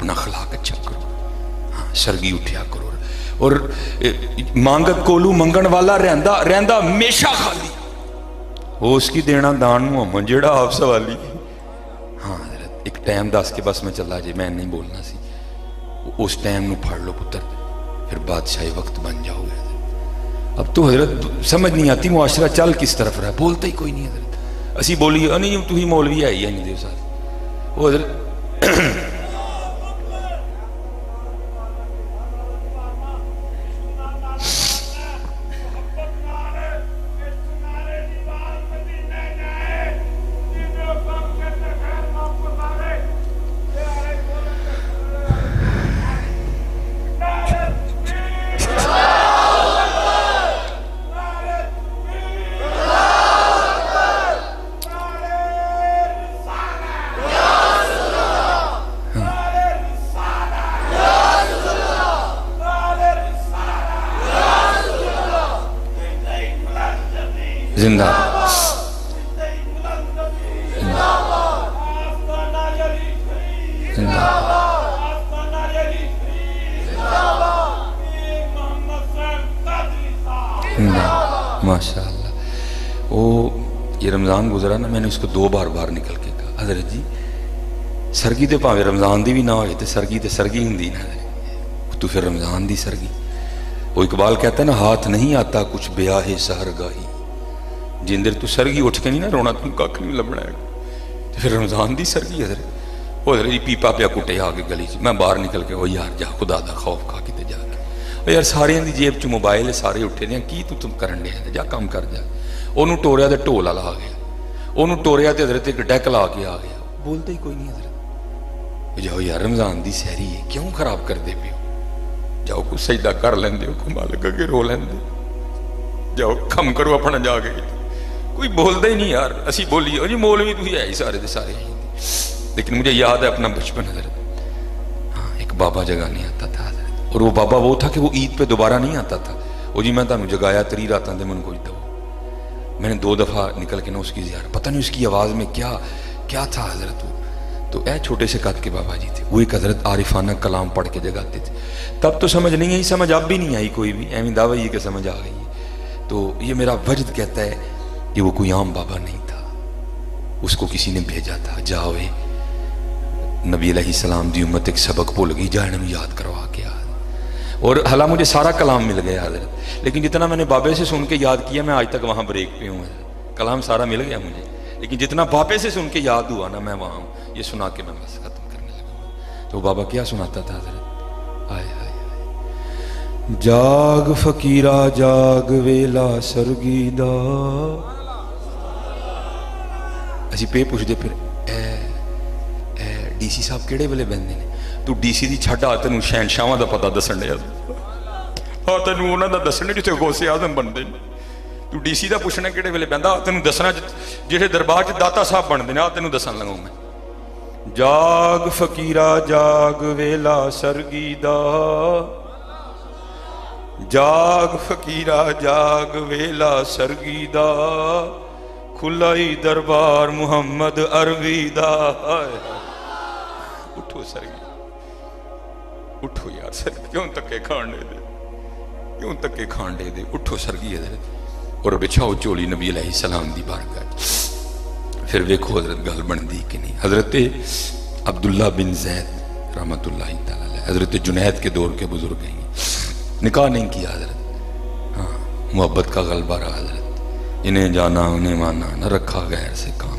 اپنا اخلاق اچھا کرو, ہاں سرگی اٹھیا کرو, اور مانگت کولو منگن والا رہندا ہمیشہ خالی, وہ اس کی دینا دان محمد جیڑا آپ سوالی. ہاں حضرت ایک ٹائم دس کے بس میں چلا جی, میں نہیں بولنا سی, اس ٹائم نو پھڑ لو پتر, پھر بادشاہی وقت بن جاؤ گے. اب تو حضرت سمجھ نہیں آتی معاشرہ چل کس طرف رہا, بولتا ہی کوئی نہیں حضرت. اسی بولی نہیں تو ہی مولوی ہے ہی نہیں دے سارے, وہ حضرت زندہ زندہ ماشاء اللہ. وہ یہ رمضان گزرا نا, میں نے اس کو 2 بار نکل کے کہا, حضرت جی سرگی تے پاوے رمضان دی بھی نہ ہوئے تے سرگی تے سرگی ہندی نا, تو پھر رمضان دی سرگی. وہ اقبال کہتا ہے نا, ہاتھ نہیں آتا کچھ بیاہ سحر گاہی, جن دیر تو سرگی اٹھ کے نہیں نا رونا, تم کاک نہیں لبنا ہے. پھر رمضان دی سرگی حضرت, وہ حضرت پیپا پیا کٹے آگے گلی چ, میں باہر نکل کے, وہ یار جا خدا دا خوف کھا کے تے جا کے, وہ یار سارے دی جیب چ موبائل ہے, سارے اٹھے دیا, کی تو تم کرن دیا, جا کام کر جا. انہوں ٹوریا تے ٹول والا آ گیا, انہوں ٹوریا تے حضرت ایک ڈیک لا کے آ گیا, بولتا ہی کوئی نہیں حضرت. جاؤ یار رمضان دی سحری ہے, کیوں خراب کر دے پیو, جاؤ کچھ سجدہ کر لیندے ہو, کما لگا کے رو لیندے, جاؤ کم کرو اپنا جا کے. کوئی بولتا ہی نہیں یار. اسی بولی جی مولوی تو ہی ہے ہی سارے دے سارے. لیکن مجھے یاد ہے اپنا بچپن حضرت, ہاں ایک بابا جگانے آتا تھا حضرت, اور وہ بابا وہ تھا کہ وہ عید پہ دوبارہ نہیں آتا تھا. وہ جی میں تانوں جگایا 3 راتاں دے من کوئی دو. میں نے 2 دفعہ نکل کے نا اس کی زیارت, پتہ نہیں اس کی آواز میں کیا تھا حضرت. وہ تو اے چھوٹے سے قد کے بابا جی تھے, وہ ایک حضرت عارفانہ کلام پڑھ کے جگاتے تھے. تب تو سمجھ نہیں آئی, سمجھ اب بھی نہیں آئی کوئی بھی, ایویں دعوی کہ سمجھ آ گئی ہے. تو یہ میرا وجد کہتا ہے کہ وہ کوئی عام بابا نہیں تھا, اس کو کسی نے بھیجا تھا, جاوے نبی علیہ السلام دی امت ایک سبق بھول گئی, جا انہوں یاد کروا کے آ. اور حالہ مجھے سارا کلام مل گیا حضرت, لیکن جتنا میں نے بابے سے سن کے یاد کیا, میں آج تک وہاں بریک پہ ہوں حضرت. کلام سارا مل گیا مجھے, لیکن جتنا بابے سے سن کے یاد ہوا نا, میں وہاں ہوں. یہ سنا کے میں بس ختم کرنے لگا. تو بابا کیا سناتا تھا حضرت, آئے آئے آئے, جاگ فقیرہ جاگ ویلا سرگی دا. اسی پہ پوچھ دے پھر اے ڈی سی صاحب کیڑے ویلے بندے نے, تو ڈی سی دی چھڈ آ تینوں شہنشاواں دا پتہ دسن دیا, آ تینوں انہاں دا دسنے جتھے غوث اعظم بندے نے. تو ڈی سی دا پوچھنا کیڑے ویلے بندا, تینوں دسنا جہے دربار چ داتا صاحب بندے نے, آ تینوں دسن لگا میں. جاگ فقیرہ جاگ ویلا سرگی دا, جاگ فقیرہ جاگ ویلا سرگی دا, کھلائی دربار محمد عربی دا. اٹھو سرگی, اٹھو یار سرگی, کیوں تکے کھانڈے دے, کیوں تکے کھانڈے دے, اٹھو سرگی حضرت, اور بچھاؤ چولی نبی علیہ السلام دی بارگاہ. پھر ویکھو حضرت گل بن دی کہ نہیں. حضرت عبداللہ بن زید رحمت اللہ تعالی علیہ, حضرت جنید کے دور کے بزرگ ہیں, نکاح نہیں کیا حضرت, ہاں محبت کا غلبہ رہا حضرت, انہیں جانا انہیں مانا, نہ رکھا غیر سے کام,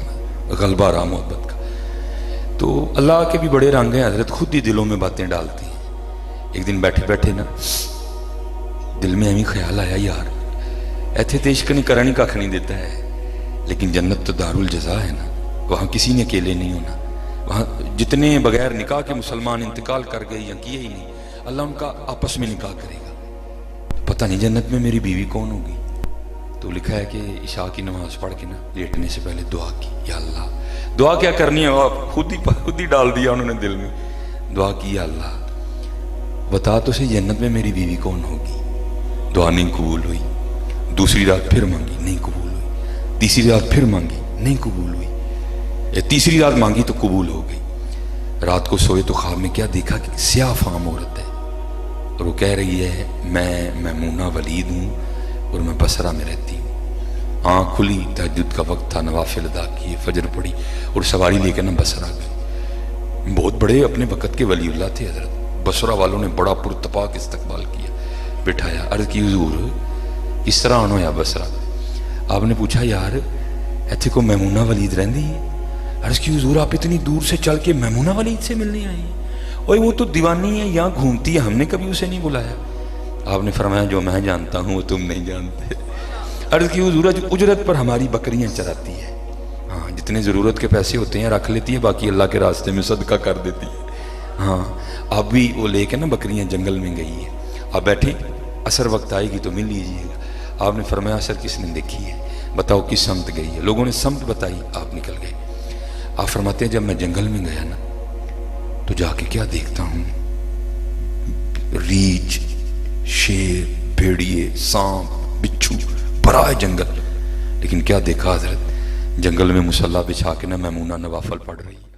غلبہ رہا محبت کا. تو اللہ کے بھی بڑے رنگ ہیں حضرت, خود ہی دلوں میں باتیں ڈالتی ہیں. ایک دن بیٹھے بیٹھے نا دل میں ایویں خیال آیا, یار ایتھے تے عشق نہیں کرنی کھ نہیں دیتا ہے, لیکن جنت تو دار الجزا ہے نا, وہاں کسی نے اکیلے نہیں ہونا. وہاں جتنے بغیر نکاح کے مسلمان انتقال کر گئے یا کیے ہی نہیں, اللہ ان کا آپس میں نکاح کرے گا. پتہ نہیں جنت میں میری بیوی کون ہوگی. تو لکھا ہے کہ عشاء کی نماز پڑھ کے نا لیٹنے سے پہلے دعا کی, یا اللہ. دعا کیا کرنی ہے, آپ خود ہی ڈال دیا انہوں نے دل میں. دعا کی, یا اللہ بتا تو صحیح جنت میں میری بیوی کون ہوگی. دعا نہیں قبول ہوئی. دوسری رات پھر مانگی, نہیں قبول ہوئی. تیسری رات پھر مانگی, نہیں قبول ہوئی. تیسری رات مانگی تو قبول ہو گئی. رات کو سوئے تو خواب میں کیا دیکھا کہ سیاہ فام عورت ہے، اور وہ کہہ رہی ہے میں میمونہ ولید ہوں اور میں بصرہ میں رہتی ہوں۔ آنکھ کھلی، تہجد کا وقت تھا، نوافل ادا کیے، فجر پڑھی اور سواری لے کے بصرہ گئے۔ بہت بڑے اپنے وقت کے ولی اللہ تھے حضرت۔ بصرہ والوں نے بڑا پرتپاک استقبال کیا، بٹھایا، عرض کی حضور اس طرح آنا یا بصرہ؟ آپ نے پوچھا یار ایتھے کو میمونہ ولید رہندی ہے؟ عرض کی حضور آپ اتنی دور سے چل کے میمونہ ولید سے ملنے آئی ہیں؟ اوے وہ تو دیوانی ہے، یہاں گھومتی ہے، ہم نے کبھی اسے نہیں بلایا۔ آپ نے فرمایا جو میں جانتا ہوں وہ تم نہیں جانتے۔ عرض کی حضور اجرت پر ہماری بکریاں چراتی ہے، ہاں جتنے ضرورت کے پیسے ہوتے ہیں رکھ لیتی ہے، باقی اللہ کے راستے میں صدقہ کر دیتی ہے۔ ہاں اب بھی وہ لے کے بکریاں جنگل میں گئی ہیں، اب بیٹھیں عصر وقت آئے گی تو مل لیجیے گا۔ آپ نے فرمایا عصر کس نے دیکھی ہے؟ بتاؤ کس سمت گئی ہے؟ لوگوں نے سمت بتائی، آپ نکل گئے۔ آپ فرماتے ہیں جب میں جنگل میں گیا نا تو جا کے کیا دیکھتا ہوں، ریچھ، شیر، بھیڑیے، سانپ، بچھو، بڑا ہے جنگل۔ لیکن کیا دیکھا حضرت، جنگل میں مصلی بچھا کے میمونہ نوافل پڑھ رہی ہے۔